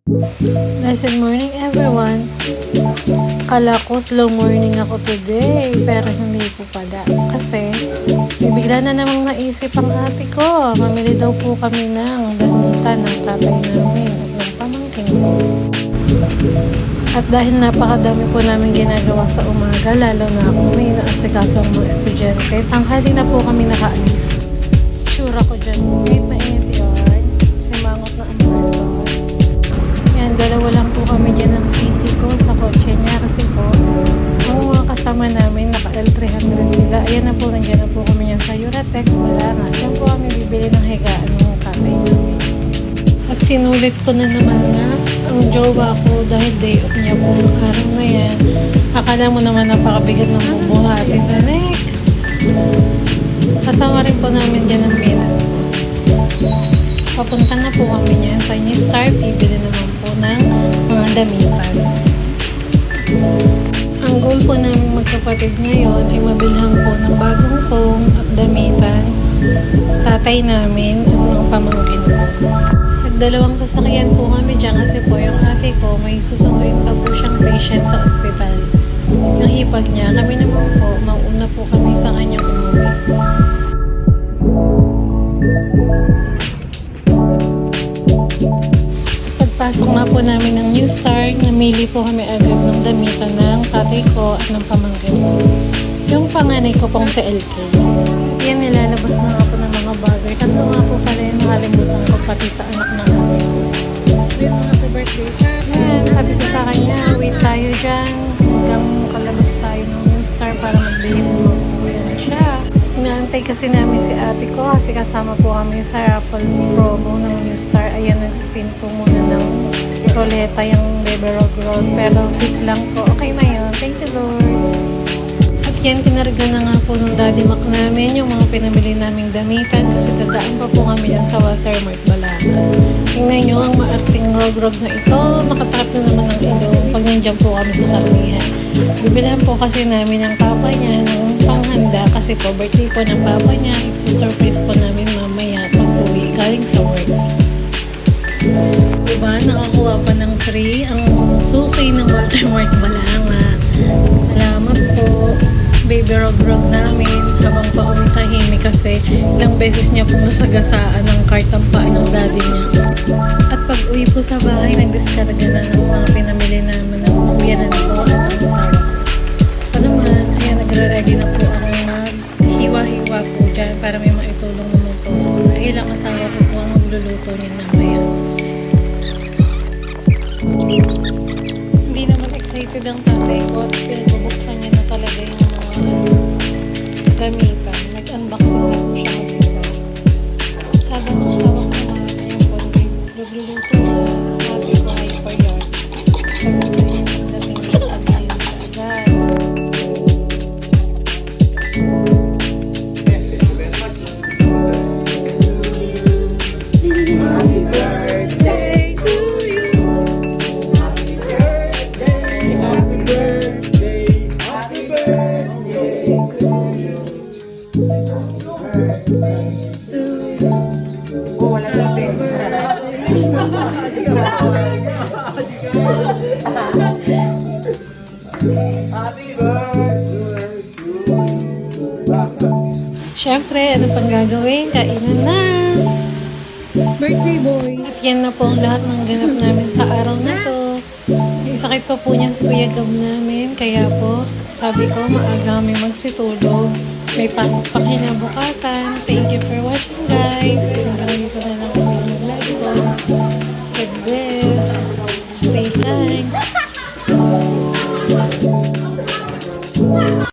Blessed morning everyone. Kala ko slow morning ako today, pero hindi po pala. Kasi bigla na namang naisip ang ate ko. Mamili daw po kami ng damitan ng tatay namin at ng pamangkin ko. At dahil napakadami po namin ginagawa sa umaga, lalo na kung may naasikaso ang mga estudyante, tanghali na po kami nakaalis. Sure ako dyan. Kahit mainit yun, simangot na ang person. Yan, dalawa lang po kami dyan ng sisi ko sa kotse niya kasi po, ang mga kasama namin, naka L300 sila. Ayan na po, nandiyan na po kami yan sa Euratex. Wala nga. Diyan po kami bibili ng higaan ng tatay namin. At sinulit ko na naman nga ang jowa ko dahil day off niya po ng araw na yan. Akala mo naman napakabigat ng bubuhatin na nek. Kasama rin po namin dyan ang Mira. Papunta na po kami niyan sa New Star. Bibili naman po ng mga damitan. Ang goal po namin magkapatid ngayon ay mabilhan po ng bagong phone at damitan tatay namin at mga pamangkin ko. Nagdalawang sasakyan po kami dyan kasi po yung ate ko may susunduin pa po siyang patient sa ospital. Yung hipag niya, kami naman po, mauna po kami sa kanyang umuwi. Pagpasok nga po namin ng New Star, namili po kami agad ng damitan ng tatay ko at ng pamangkin ko. Yung panganay ko pong sa LK. Yan, nilalabas na nga po ng mga bagay. Tatlo nga po pala yung nakalimutan ko pati sa anak ng ate ko. Yung mga happy birthday. Yan, sabi ko sa kanya, wait tayo dyan. Hanggang kalabas tayo ng New Star para magbili mo. Yan siya. Inaantay kasi namin si ate ko kasi kasama po kami sa raffle promo ng New Star. Ayan, nag-spin po muna ng roleta yung Bebe Roll. Pero fit lang po. Okay na yun. Thank you, Lord. Yan, kinarga na nga po ng Daddy Mac namin yung mga pinamili naming damitan kasi dadaan pa po kami yan sa Walter Mart Balacan. Tingnan nyo ang maarting rog-rog na ito. Nakatakap na naman ng ilong pag nandiyan po kami sa karnihan. Bibilhan po kasi namin ang papa niya ng panghanda kasi po birthday po ng papa niya. It's a surprise po namin mamaya pag uwi galing sa work. Diba, nakakuha pa ng free ang suki ng Walter Mart Balacan. Salamat po. Baby rog-rog namin habang pauwi tahimik kasi ilang beses niya pong nasagasaan ng kartampaan ng daddy niya. At pag uwi po sa bahay, nagdiskarga na ng mga pinamili namin ng uyanan ko at ang sarap. Ito naman, ayan, nagra-ready na po ako maghiwa-hiwa po dyan para may maitulong naman po. Dahil ang asawa ko po ang magluluto niya mamaya. Hindi naman excited ang tatay ko at pinabubuksan niya na talaga yung gamitan. Nag-unboxing na po siya mag-isa. Habang usawak na mga kanyang konti, nagluluto sa ate ko hyper-yard. Sabi sa inyo, pagdating dito sa ngayon agad. Happy birthday to you. Happy birthday, happy birthday, happy birthday to you. Siyempre, ano pang gagawin? Kainan na! Birthday boy! At yan na po ang lahat ng ganap namin sa araw na to. Yung sakit pa po niyan si Kuya Gab namin. Kaya po, sabi ko, maaga kami magsitulog. May pasok pa kinabukasan. Thank you for watching, guys. Hanggang dito na lang.